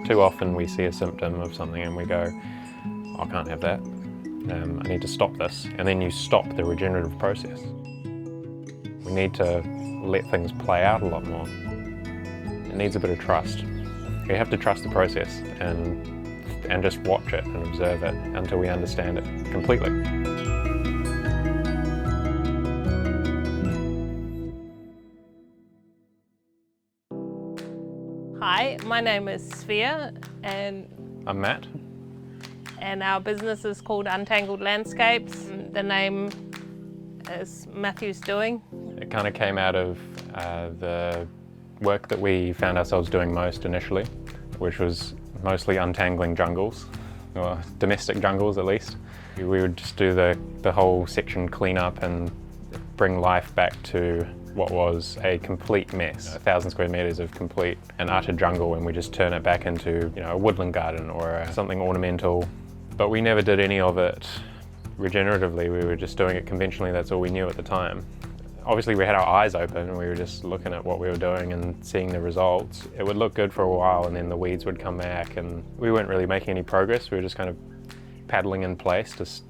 Too often we see a symptom of something and we go, oh, I can't have that, I need to stop this. And then you stop the regenerative process. We need to let things play out a lot more. It needs a bit of trust. You have to trust the process and just watch it and observe it until we understand it completely. Hi, my name is Sphere and I'm Matt. And our business is called Untangled Landscapes. The name is Matthew's doing. It kind of came out of the work that we found ourselves doing most initially, which was mostly untangling jungles, or domestic jungles at least. We would just do the whole section cleanup and bring life back to what was a complete mess, 1,000 square meters of complete and utter jungle, and we just turn it back into, a woodland garden or something ornamental. But we never did any of it regeneratively. We were just doing it conventionally. That's all we knew at the time. Obviously we had our eyes open and we were just looking at what we were doing and seeing the results. It would look good for a while and then the weeds would come back and we weren't really making any progress. We were just kind of paddling in place, just,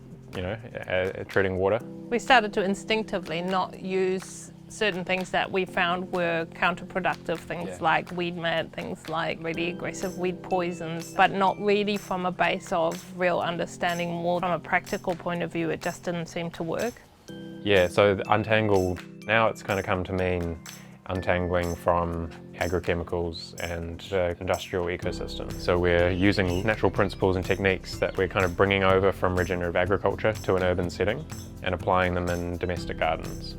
treading water. We started to instinctively not use certain things that we found were counterproductive, things like weed mat, things like really aggressive weed poisons, but not really from a base of real understanding. More from a practical point of view, it just didn't seem to work. Yeah, so Untangled, now it's kind of come to mean untangling from agrochemicals and industrial ecosystems. So we're using natural principles and techniques that we're kind of bringing over from regenerative agriculture to an urban setting and applying them in domestic gardens.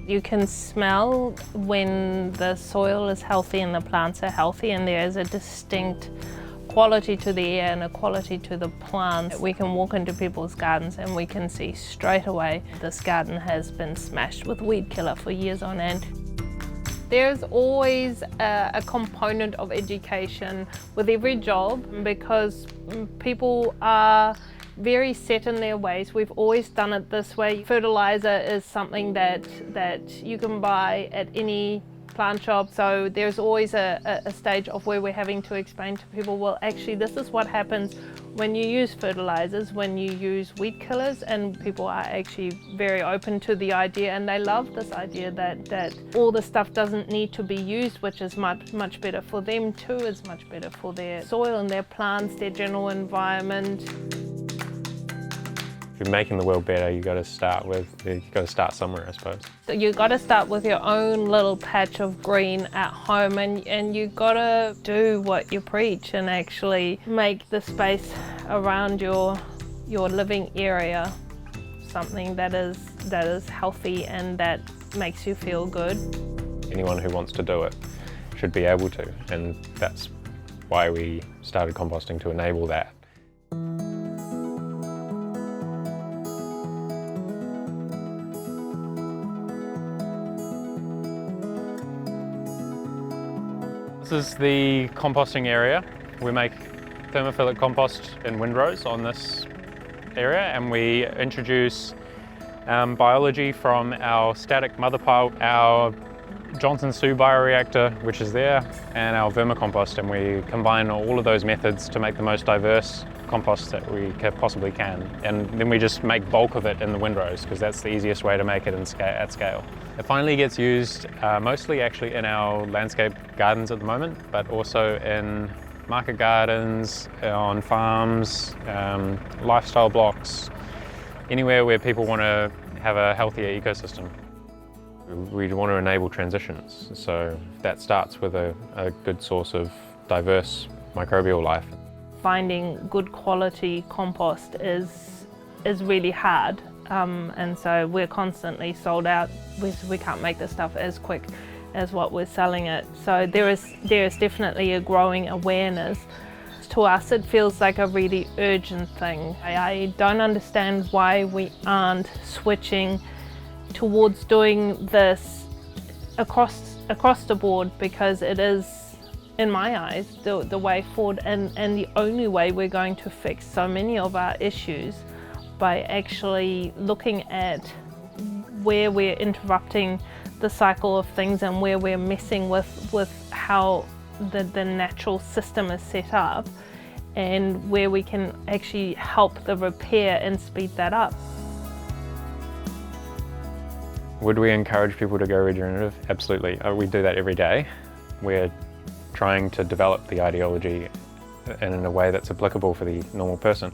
You can smell when the soil is healthy and the plants are healthy, and there is a distinct quality to the air and a quality to the plants. We can walk into people's gardens and we can see straight away this garden has been smashed with weed killer for years on end. There's always a component of education with every job because people are very set in their ways. We've always done it this way. Fertilizer is something that you can buy at any plant shop, so there's always a stage of where we're having to explain to people, well, actually this is what happens when you use fertilizers, when you use weed killers, and people are actually very open to the idea and they love this idea that all the stuff doesn't need to be used, which is much better for them too, is much better for their soil and their plants, their general environment. If you're making the world better, you've got to start somewhere, I suppose. So you've got to start with your own little patch of green at home, and you've got to do what you preach and actually make the space around your living area something that is healthy and that makes you feel good. Anyone who wants to do it should be able to, and that's why we started composting, to enable that. This is the composting area. We make thermophilic compost in windrows on this area, and we introduce biology from our static mother pile, our Johnson-Su bioreactor, which is there, and our vermicompost, and we combine all of those methods to make the most diverse compost that we possibly can. And then we just make bulk of it in the windrows because that's the easiest way to make it at scale. It finally gets used mostly actually in our landscape gardens at the moment, but also in market gardens, on farms, lifestyle blocks, anywhere where people want to have a healthier ecosystem. We want to enable transitions, so that starts with a good source of diverse microbial life. Finding good quality compost is really hard, and so we're constantly sold out. We can't make this stuff as quick as what we're selling it. So there is definitely a growing awareness. To us it feels like a really urgent thing. I don't understand why we aren't switching towards doing this across the board, because it is, in my eyes, the way forward and the only way we're going to fix so many of our issues, by actually looking at where we're interrupting the cycle of things and where we're messing with how the natural system is set up, and where we can actually help the repair and speed that up. Would we encourage people to go regenerative? Absolutely. We do that every day. We're trying to develop the ideology in a way that's applicable for the normal person.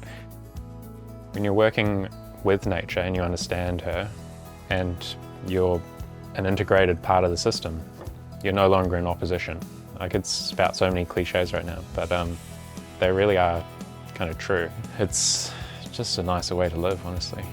When you're working with nature and you understand her and you're an integrated part of the system, you're no longer in opposition. I could spout so many cliches right now, but they really are kind of true. It's just a nicer way to live, honestly.